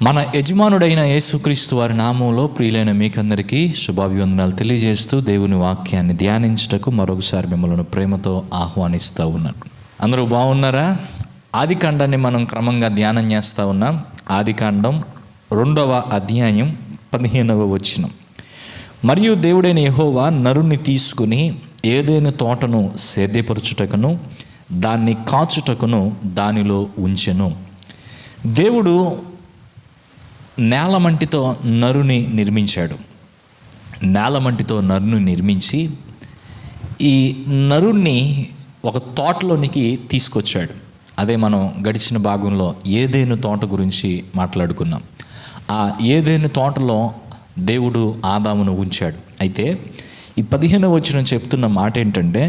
మన యజమానుడైన యేసుక్రీస్తు వారి నామంలో ప్రియులైన మీకందరికీ శుభాభివందనాలు తెలియజేస్తూ దేవుని వాక్యాన్ని ధ్యానించుటకు మరొకసారి మిమ్మల్ని ప్రేమతో ఆహ్వానిస్తూ ఉన్నాను. అందరూ బాగున్నారా? ఆదికాండాన్ని మనం క్రమంగా ధ్యానం చేస్తూ ఉన్నాం. ఆదికాండం 2వ అధ్యాయం 15వ వచనం. మరియు దేవుడైన యెహోవా నరుణ్ణి తీసుకుని ఏదైనా తోటను సేద్యపరచుటకును దాన్ని కాచుటకును దానిలో ఉంచెను. దేవుడు నేలమంటితో నరుని నిర్మించాడు. నేలమంటితో నరుని నిర్మించి ఈ నరుణ్ణి ఒక తోటలోనికి తీసుకొచ్చాడు. అదే మనం గడిచిన భాగంలో ఏదైనా తోట గురించి మాట్లాడుకున్నాం. ఆ ఏదైనా తోటలో దేవుడు ఆదామును ఉంచాడు. అయితే ఈ 15వ వచనం చెప్తున్న మాట ఏంటంటే,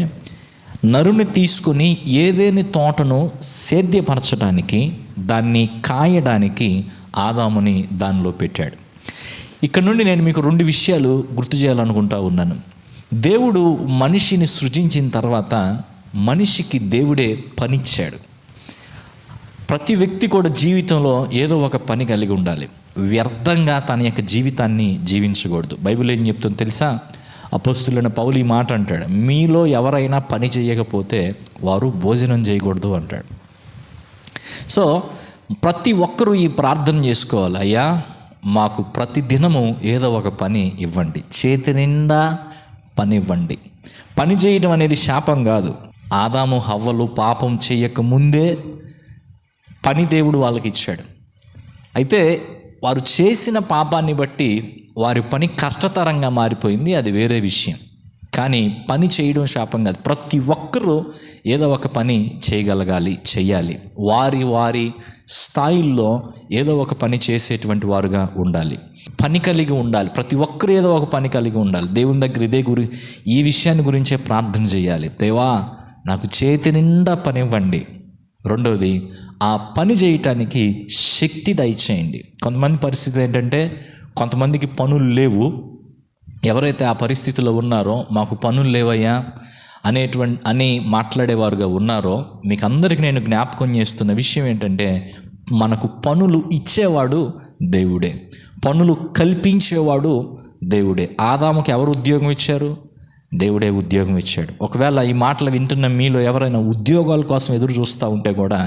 నరుని తీసుకుని ఏదైనా తోటను సేద్యపరచడానికి దాన్ని కాయడానికి ఆదాముని దానిలో పెట్టాడు. ఇక్కడ నుండి నేను మీకు 2 విషయాలు గుర్తు చేయాలనుకుంటా ఉన్నాను. దేవుడు మనిషిని సృజించిన తర్వాత మనిషికి దేవుడే పనిచ్చాడు. ప్రతి వ్యక్తి కూడా జీవితంలో ఏదో ఒక పని కలిగి ఉండాలి. వ్యర్థంగా తన యొక్క జీవితాన్ని జీవించకూడదు. బైబిల్ ఏం చెప్తుందో తెలుసా? అపోస్తులైన పౌలు ఈ మాట అంటాడు, మీలో ఎవరైనా పని చేయకపోతే వారు భోజనం చేయకూడదు అంటాడు. సో ప్రతి ఒక్కరూ ఈ ప్రార్థన చేసుకోవాలి, అయ్యా మాకు ప్రతి దినము ఏదో ఒక పని ఇవ్వండి, చేతి నిండా పని ఇవ్వండి. పని చేయడం అనేది శాపం కాదు. ఆదాము హవ్వలు పాపం చేయక ముందే పని దేవుడు వాళ్ళకి ఇచ్చాడు. అయితే వారు చేసిన పాపాన్ని బట్టి వారి పని కష్టతరంగా మారిపోయింది, అది వేరే విషయం. కానీ పని చేయడం శాపం కాదు. ప్రతి ఒక్కరూ ఏదో ఒక పని చేయగలగాలి, చెయ్యాలి. వారి వారి స్థాయిల్లో ఏదో ఒక పని చేసేటువంటి వారుగా ఉండాలి. పని కలిగి ఉండాలి. ప్రతి ఒక్కరు ఏదో ఒక పని కలిగి ఉండాలి. దేవుని దగ్గర ఈ విషయాన్ని గురించే ప్రార్థన చేయాలి. దేవా నాకు చేతి నిండా పని ఇవ్వండి. రెండవది, ఆ పని చేయటానికి శక్తి దయచేయండి. కొంతమంది పరిస్థితి ఏంటంటే, కొంతమందికి పనులు లేవు. ఎవరైతే ఆ పరిస్థితిలో ఉన్నారో మాకు పనులు లేవయ్యా అని మాట్లాడేవారుగా ఉన్నారో మీకు అందరికీ నేను జ్ఞాపకం చేస్తున్న విషయం ఏంటంటే, మనకు పనులు ఇచ్చేవాడు దేవుడే, పనులు కల్పించేవాడు దేవుడే. ఆదాముకి ఎవరు ఉద్యోగం ఇచ్చారు? దేవుడే ఉద్యోగం ఇచ్చాడు. ఒకవేళ ఈ మాటలు వింటున్న మీలో ఎవరైనా ఉద్యోగాల కోసం ఎదురు చూస్తూ ఉంటే కూడా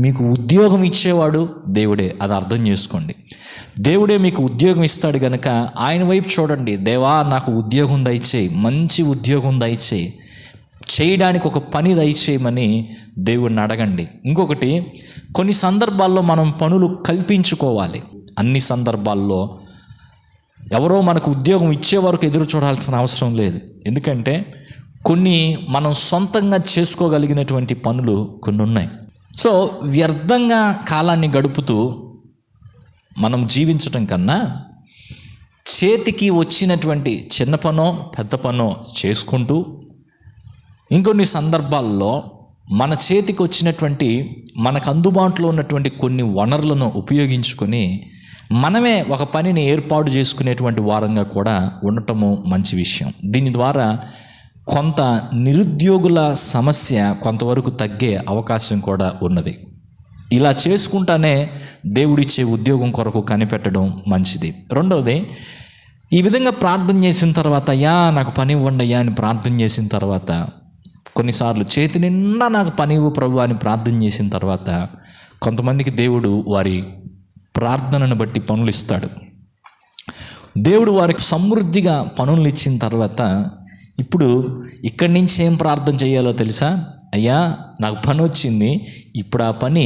మీకు ఉద్యోగం ఇచ్చేవాడు దేవుడే. అది అర్థం చేసుకోండి. దేవుడే మీకు ఉద్యోగం ఇస్తాడు కనుక ఆయన వైపు చూడండి. దేవా నాకు ఉద్యోగం దయచేయి, మంచి ఉద్యోగం దయచేయి, చేయడానికి ఒక పని దయచేయమని దేవుడిని అడగండి. ఇంకొకటి, కొన్ని సందర్భాల్లో మనం పనులు కల్పించుకోవాలి. అన్ని సందర్భాల్లో ఎవరో మనకు ఉద్యోగం ఇచ్చే వరకు ఎదురు చూడాల్సిన అవసరం లేదు. ఎందుకంటే కొన్ని మనం సొంతంగా చేసుకోగలిగినటువంటి పనులు కొన్ని ఉన్నాయి. సో వ్యర్థంగా కాలాన్ని గడుపుతూ మనం జీవించటం కన్నా చేతికి వచ్చినటువంటి చిన్న పనో పెద్ద పనో చేసుకుంటూ, ఇంకొన్ని సందర్భాల్లో మన చేతికి వచ్చినటువంటి మనకు అందుబాటులో ఉన్నటువంటి కొన్ని వనరులను ఉపయోగించుకొని మనమే ఒక పనిని ఏర్పాటు చేసుకునేటువంటి వారంగా కూడా ఉండటము మంచి విషయం. దీని ద్వారా కొంత నిరుద్యోగుల సమస్య కొంతవరకు తగ్గే అవకాశం కూడా ఉన్నది. ఇలా చేసుకుంటానే దేవుడిచ్చే ఉద్యోగం కొరకు కనిపెట్టడం మంచిది. రెండవది, ఈ విధంగా ప్రార్థన చేసిన తర్వాత అయ్యా నాకు పని ఇవ్వండి అయ్యా అని ప్రార్థన చేసిన తర్వాత, కొన్నిసార్లు చేతి నిండా నాకు పని ఇవ్వు ప్రభు అని ప్రార్థన చేసిన తర్వాత కొంతమందికి దేవుడు వారి ప్రార్థనను బట్టి పనులు ఇస్తాడు. దేవుడు వారికి సమృద్ధిగా పనులు ఇచ్చిన తర్వాత ఇప్పుడు ఇక్కడి నుంచి ఏం ప్రార్థన చేయాలో తెలుసా? అయ్యా నాకు పని వచ్చింది, ఇప్పుడు ఆ పని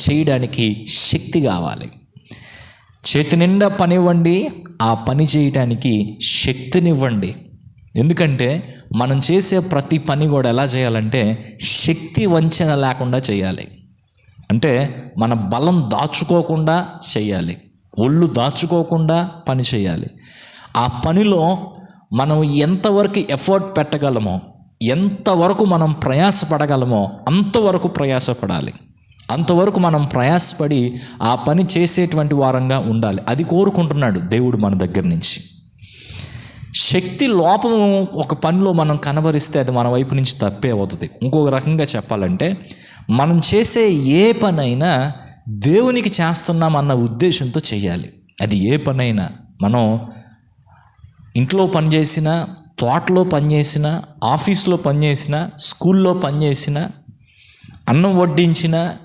చేయడానికి శక్తి కావాలి. చేతి నిండా పని ఇవ్వండి, ఆ పని చేయడానికి శక్తినివ్వండి. ఎందుకంటే మనం చేసే ప్రతి పని కూడా ఎలా చేయాలంటే శక్తి వంచన లేకుండా చేయాలి. అంటే మన బలం దాచుకోకుండా చేయాలి, ఒళ్ళు దాచుకోకుండా పని చేయాలి. ఆ పనిలో మనం ఎంతవరకు ఎఫర్ట్ పెట్టగలమో, ఎంతవరకు మనం ప్రయాసపడగలమో అంతవరకు ప్రయాసపడాలి. అంతవరకు మనం ప్రయాసపడి ఆ పని చేసేటువంటి వారంగా ఉండాలి. అది కోరుకుంటున్నాడు దేవుడు మన దగ్గర నుంచి. శక్తి లోపము ఒక పనిలో మనం కనబరిస్తే అది మన వైపు నుంచి తప్పే అవుతుంది. ఇంకొక రకంగా చెప్పాలంటే, మనం చేసే ఏ పనైనా దేవునికి చేస్తున్నాం అన్న ఉద్దేశంతో చేయాలి. అది ఏ పనైనా, మనం ఇంట్లో పనిచేసినా, తోటలో పనిచేసినా, ఆఫీస్లో పనిచేసినా, స్కూల్లో పనిచేసినా, అన్నం వడ్డించినా,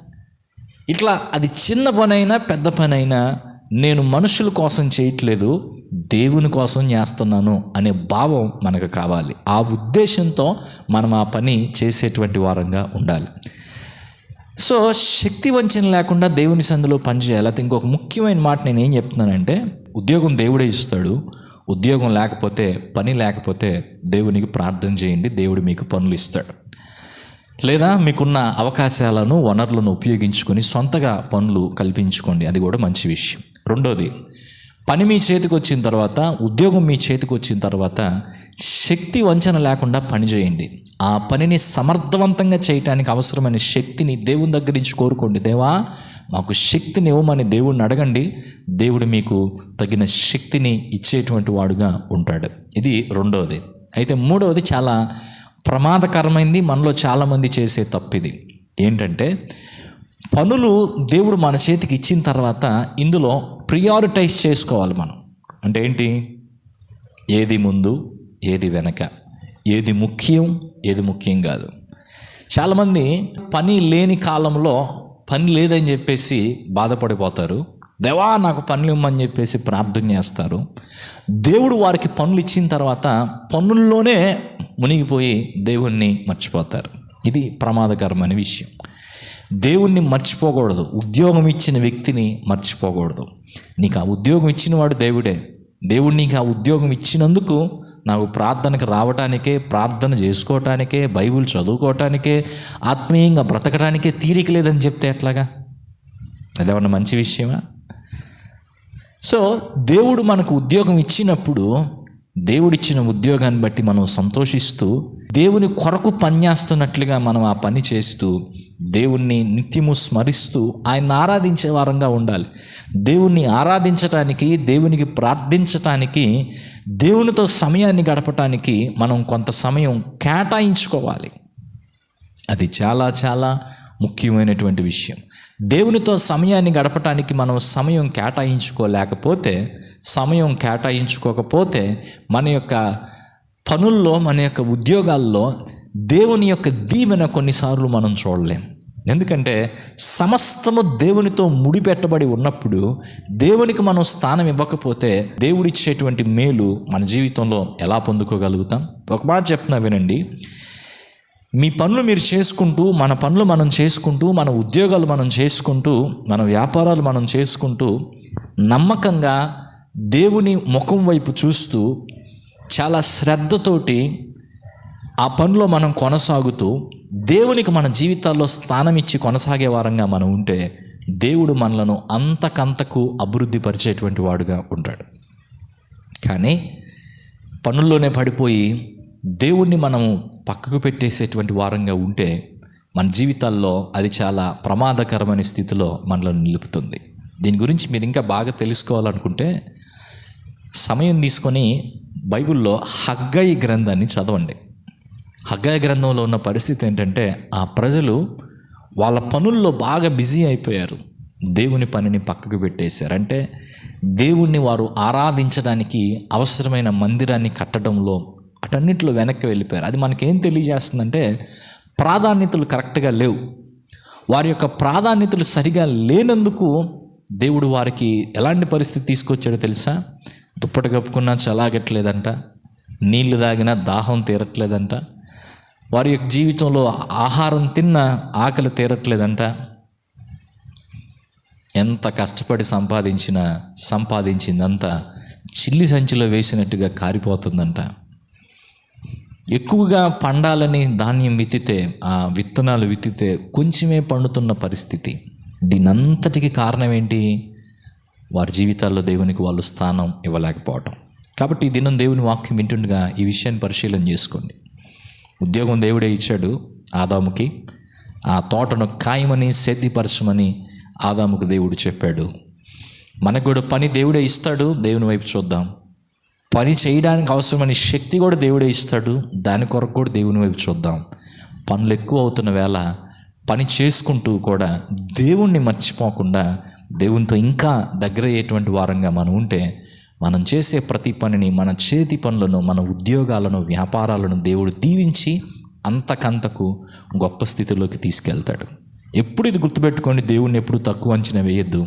ఇట్లా అది చిన్న పనైనా పెద్ద పనైనా నేను మనుషుల కోసం చేయట్లేదు, దేవుని కోసం చేస్తున్నాను అనే భావం మనకు కావాలి. ఆ ఉద్దేశంతో మనం ఆ పని చేసేటువంటి వారంగా ఉండాలి. సో శక్తి వంచన లేకుండా దేవుని సందులో పనిచేయాలి. అయితే ఇంకొక ముఖ్యమైన మాట నేను ఏం చెప్తున్నానంటే, ఉద్యోగం దేవుడే ఇస్తాడు. ఉద్యోగం లేకపోతే, పని లేకపోతే దేవునికి ప్రార్థన చేయండి, దేవుడు మీకు పనులు ఇస్తాడు. లేదా మీకున్న అవకాశాలను, వనరులను ఉపయోగించుకొని సొంతగా పనులు కల్పించుకోండి, అది కూడా మంచి విషయం. రెండోది, పని మీ చేతికి వచ్చిన తర్వాత, ఉద్యోగం మీ చేతికి వచ్చిన తర్వాత శక్తి వంచన లేకుండా పని చేయండి. ఆ పనిని సమర్థవంతంగా చేయటానికి అవసరమైన శక్తిని దేవుని దగ్గర నుంచి కోరుకోండి. దేవా, మాకు శక్తిని ఇవ్వమని దేవుడిని అడగండి. దేవుడు మీకు తగిన శక్తిని ఇచ్చేటువంటి వాడుగా ఉంటాడు. ఇది రెండవది. అయితే మూడవది చాలా ప్రమాదకరమైంది, మనలో చాలామంది చేసే తప్పు ఇది. ఏంటంటే, పనులు దేవుడు మన చేతికి ఇచ్చిన తర్వాత ఇందులో ప్రియారిటైజ్ చేసుకోవాలి మనం. అంటే ఏంటి? ఏది ముందు, ఏది వెనక, ఏది ముఖ్యం, ఏది ముఖ్యం కాదు. చాలామంది పని లేని కాలంలో పని లేదని చెప్పేసి బాధపడిపోతారు. దేవా, నాకు పనులు ఇమ్మని చెప్పేసి ప్రార్థన చేస్తారు. దేవుడు వారికి పనులు ఇచ్చిన తర్వాత పనుల్లోనే మునిగిపోయి దేవుణ్ణి మర్చిపోతారు. ఇది ప్రమాదకరమైన విషయం. దేవుణ్ణి మర్చిపోకూడదు, ఉద్యోగం ఇచ్చిన వ్యక్తిని మర్చిపోకూడదు. నీకు ఆ ఉద్యోగం ఇచ్చినవాడు దేవుడే. దేవుడు నీకు ఆ ఉద్యోగం ఇచ్చినందుకు నాకు ప్రార్థనకు రావటానికే, ప్రార్థన చేసుకోవటానికే, బైబిల్ చదువుకోవటానికే, ఆత్మీయంగా బ్రతకడానికే తీరిక లేదని చెప్తే ఎట్లాగా? అదేమన్నా మంచి విషయమా? సో దేవుడు మనకు ఉద్యోగం ఇచ్చినప్పుడు, దేవుడిచ్చిన ఉద్యోగాన్ని బట్టి మనం సంతోషిస్తూ, దేవుని కొరకు పనిచేస్తున్నట్లుగా మనం ఆ పని చేస్తూ, దేవుణ్ణి నిత్యము స్మరిస్తూ ఆయన్ని ఆరాధించే వారంగా ఉండాలి. దేవుణ్ణి ఆరాధించటానికి, దేవునికి ప్రార్థించటానికి, దేవునితో సమయాన్ని గడపటానికి మనం కొంత సమయం కేటాయించుకోవాలి. అది చాలా చాలా ముఖ్యమైనటువంటి విషయం. దేవునితో సమయాన్ని గడపటానికి మనం సమయం కేటాయించుకోకపోతే మన యొక్క పనుల్లో, మన యొక్క ఉద్యోగాల్లో దేవుని యొక్క దీవెన కొన్నిసార్లు మనం చూడలేం. ఎందుకంటే సమస్తము దేవునితో ముడిపెట్టబడి ఉన్నప్పుడు దేవునికి మనం స్థానం ఇవ్వకపోతే దేవుడిచ్చేటువంటి మేలు మన జీవితంలో ఎలా పొందుకోగలుగుతాం? ఒక మాట చెప్తున్నా వినండి. మీ పనులు మీరు చేసుకుంటూ, మన పనులు మనం చేసుకుంటూ, మన ఉద్యోగాలు మనం చేసుకుంటూ, మన వ్యాపారాలు మనం చేసుకుంటూ, నమ్మకంగా దేవుని ముఖం వైపు చూస్తూ, చాలా శ్రద్ధతోటి ఆ పనిలో మనం కొనసాగుతూ, దేవునికి మన జీవితాల్లో స్థానం ఇచ్చి కొనసాగే వారంగా మనం ఉంటే దేవుడు మనలను అంతకంతకు అభివృద్ధి పరిచేటువంటి వాడుగా ఉంటాడు. కానీ పనుల్లోనే పడిపోయి దేవుణ్ణి మనము పక్కకు పెట్టేసేటువంటి వారంగా ఉంటే మన జీవితాల్లో అది చాలా ప్రమాదకరమైన స్థితిలో మనల్ని నిలుపుతుంది. దీని గురించి మీరు ఇంకా బాగా తెలుసుకోవాలనుకుంటే సమయం తీసుకొని బైబిల్లో హగ్గయి గ్రంథాన్ని చదవండి. హగ్గయి గ్రంథంలో ఉన్న పరిస్థితి ఏంటంటే, ఆ ప్రజలు వాళ్ళ పనుల్లో బాగా బిజీ అయిపోయారు, దేవుని పనిని పక్కకు పెట్టేశారు. అంటే దేవుణ్ణి వారు ఆరాధించడానికి అవసరమైన మందిరాన్ని కట్టడంలో అటన్నిటిలో వెనక్కి వెళ్ళిపోయారు. అది మనకేం తెలియజేస్తుందంటే, ప్రాధాన్యతలు కరెక్ట్గా లేవు. వారి యొక్క ప్రాధాన్యతలు సరిగా లేనందుకు దేవుడు వారికి ఎలాంటి పరిస్థితి తీసుకొచ్చాడో తెలుసా? దుప్పటి కప్పుకున్నా చలాగట్లేదంట, నీళ్లు తాగినా దాహం తీరట్లేదంట, వారి యొక్క జీవితంలో ఆహారం తిన్నా ఆకలి తీరట్లేదంట, ఎంత కష్టపడి సంపాదించిందంతా చిల్లి సంచిలో వేసినట్టుగా కారిపోతుందంట. ఎక్కువగా పండాలని ధాన్యం విత్తితే, ఆ విత్తనాలు విత్తితే కొంచెమే పండుతున్న పరిస్థితి. దీనంతటికి కారణం ఏంటి? వారి జీవితాల్లో దేవునికి వాళ్ళు స్థానం ఇవ్వలేకపోవటం. కాబట్టి ఈ దినం దేవుని వాక్యం వింటుండగా ఈ విషయాన్ని పరిశీలన చేసుకోండి. ఉద్యోగం దేవుడే ఇచ్చాడు ఆదాముకి. ఆ తోటను కాయమని, సేద్యపరచమని ఆదాముకు దేవుడు చెప్పాడు. మనకు కూడా పని దేవుడే ఇస్తాడు. దేవుని వైపు చూద్దాం. పని చేయడానికి అవసరమైన శక్తి కూడా దేవుడే ఇస్తాడు. దాని కొరకు కూడా దేవుని వైపు చూద్దాం. పనులు ఎక్కువ అవుతున్న వేళ పని చేసుకుంటూ కూడా దేవుణ్ణి మర్చిపోకుండా దేవునితో ఇంకా దగ్గర అయ్యేటువంటి వారంగా మనం ఉంటే మనం చేసే ప్రతి పనిని, మన చేతి పనులను, మన ఉద్యోగాలను, వ్యాపారాలను దేవుడు దీవించి అంతకంతకు గొప్ప స్థితిలోకి తీసుకెళ్తాడు. ఎప్పుడు ఇది గుర్తుపెట్టుకోండి, దేవుణ్ణి ఎప్పుడు తక్కువ అంచనా వేయొద్దు.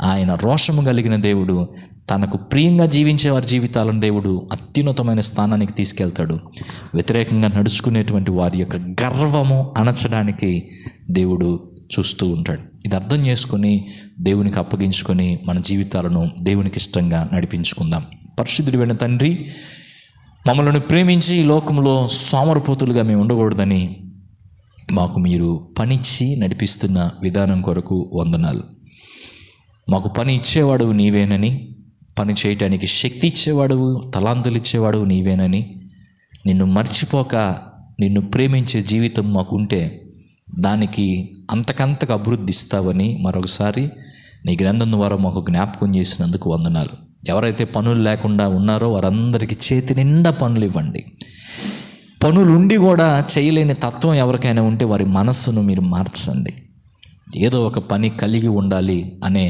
ఆయన రోషము కలిగిన దేవుడు, తనకు ప్రియంగా జీవించే వారి జీవితాలను దేవుడు అత్యున్నతమైన స్థానానికి తీసుకెళ్తాడు. వ్యతిరేకంగా నడుచుకునేటువంటి వారి యొక్క గర్వము అణచడానికి దేవుడు చూస్తూ ఉంటాడు. ఇది అర్థం చేసుకొని దేవునికి అప్పగించుకొని మన జీవితాలను దేవునికి ఇష్టంగా నడిపించుకుందాం. పరిశుద్ధుడైన తండ్రి, మమ్మల్ని ప్రేమించి ఈ లోకంలో సోమరిపోతులుగా మేము ఉండకూడదని మాకు మీరు పనిచ్చి నడిపిస్తున్న విధానం కొరకు వందనాలు. మాకు పని ఇచ్చేవాడు నీవేనని, పని చేయటానికి శక్తి ఇచ్చేవాడు, తలాంతులు ఇచ్చేవాడు నీవేనని, నిన్ను మర్చిపోక నిన్ను ప్రేమించే జీవితం మాకుంటే దానికి అంతకంతకు అభివృద్ధి ఇస్తావని మరొకసారి నీ గ్రంథం ద్వారా మాకు జ్ఞాపకం చేసినందుకు వందనాలు. ఎవరైతే పనులు లేకుండా ఉన్నారో వారందరికీ చేతి నిండా పనులు ఇవ్వండి. పనులుండి కూడా చేయలేని తత్వం ఎవరికైనా ఉంటే వారి మనస్సును మీరు మార్చండి. ఏదో ఒక పని కలిగి ఉండాలి అనే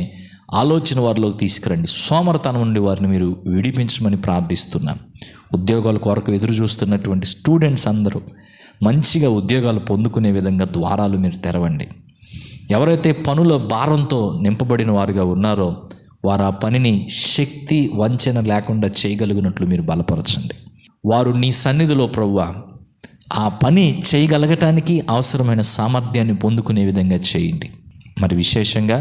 ఆలోచన వారిలోకి తీసుకురండి. సోమరతనం నుండి వారిని మీరు విడిపించమని ప్రార్థిస్తున్నాం. ఉద్యోగాల కొరకు ఎదురు చూస్తున్నటువంటి స్టూడెంట్స్ అందరూ మంచిగా ఉద్యోగాలు పొందుకునే విధంగా ద్వారాలు మీరు తెరవండి. ఎవరైతే పనుల భారంతో నింపబడిన వారుగా ఉన్నారో వారు ఆ పనిని శక్తి వంచన లేకుండా చేయగలిగినట్లు మీరు బలపరచండి. వారు నీ సన్నిధిలో ప్రభువా ఆ పని చేయగలగటానికి అవసరమైన సామర్థ్యాన్ని పొందుకునే విధంగా చేయండి. మరి విశేషంగా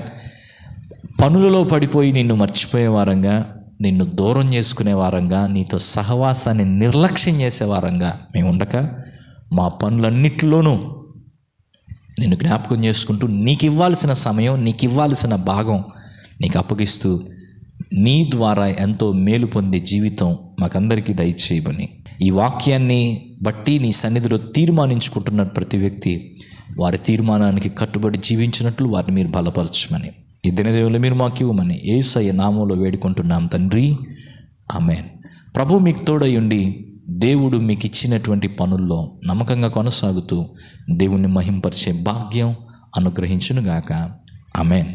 పనులలో పడిపోయి నిన్ను మర్చిపోయే వారంగా, నిన్ను దూరం చేసుకునే వారంగా, నీతో సహవాసాన్ని నిర్లక్ష్యం చేసే వారంగా మేము ఉండక మా పనులన్నిటిలోనూ నిన్ను జ్ఞాపకం చేసుకుంటూ నీకు ఇవ్వాల్సిన సమయం, నీకు ఇవ్వాల్సిన భాగం నీకు అప్పగిస్తూ నీ ద్వారా ఎంతో మేలు పొందే జీవితం మాకందరికీ దయచేయమని, ఈ వాక్యాన్ని బట్టి నీ సన్నిధిలో తీర్మానించుకుంటున్న ప్రతి వ్యక్తి వారి తీర్మానానికి కట్టుబడి జీవించినట్లు వారిని మీరు బలపరచమని, ఈ దినదేవులు మీరు మాకు ఇవ్వమని యేసయ్య నామములో వేడుకుంటున్నాం తండ్రి, ఆమేన్. ప్రభు మీకు తోడై ఉండి దేవుడు మీకు ఇచ్చినటువంటి పనుల్లో నమ్మకంగా కొనసాగుతూ దేవుణ్ణి మహింపరిచే భాగ్యం అనుగ్రహించునుగాక. ఆమేన్.